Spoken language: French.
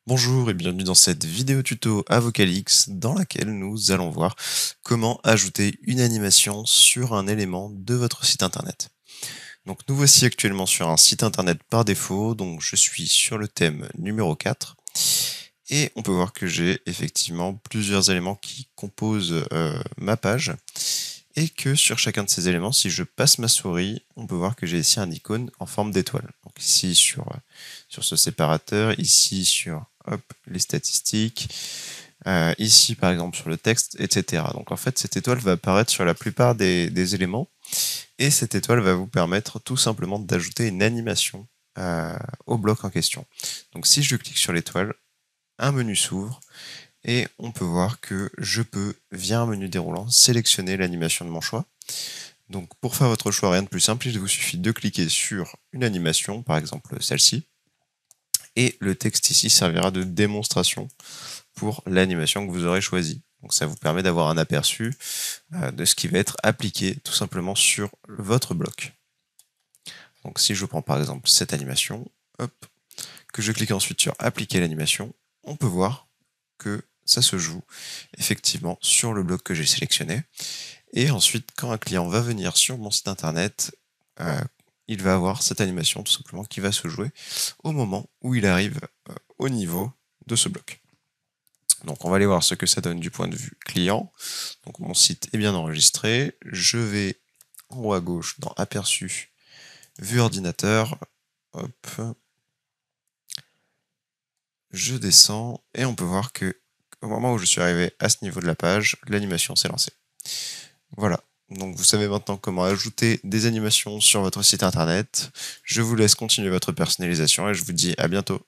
Bonjour et bienvenue dans cette vidéo tuto Avocalix dans laquelle nous allons voir comment ajouter une animation sur un élément de votre site internet. Donc nous voici actuellement sur un site internet par défaut, donc je suis sur le thème numéro 4 et on peut voir que j'ai effectivement plusieurs éléments qui composent ma page et que sur chacun de ces éléments, si je passe ma souris, on peut voir que j'ai ici un icône en forme d'étoile. Donc ici sur ce séparateur, ici sur les statistiques, ici par exemple sur le texte, etc. Donc en fait cette étoile va apparaître sur la plupart des éléments et cette étoile va vous permettre tout simplement d'ajouter une animation au bloc en question. Donc si je clique sur l'étoile, un menu s'ouvre et on peut voir que je peux, via un menu déroulant, sélectionner l'animation de mon choix. Donc pour faire votre choix, rien de plus simple, il vous suffit de cliquer sur une animation, par exemple celle-ci, et le texte ici servira de démonstration pour l'animation que vous aurez choisie. Donc ça vous permet d'avoir un aperçu de ce qui va être appliqué tout simplement sur votre bloc. Donc si je prends par exemple cette animation, hop, que je clique ensuite sur appliquer l'animation, on peut voir que ça se joue effectivement sur le bloc que j'ai sélectionné. Et ensuite, quand un client va venir sur mon site internet, il va avoir cette animation tout simplement qui va se jouer au moment où il arrive au niveau de ce bloc. Donc on va aller voir ce que ça donne du point de vue client. Donc mon site est bien enregistré. Je vais en haut à gauche dans aperçu, vue ordinateur. Hop. Je descends et on peut voir que au moment où je suis arrivé à ce niveau de la page, l'animation s'est lancée. Voilà. Donc vous savez maintenant comment ajouter des animations sur votre site internet. Je vous laisse continuer votre personnalisation et je vous dis à bientôt.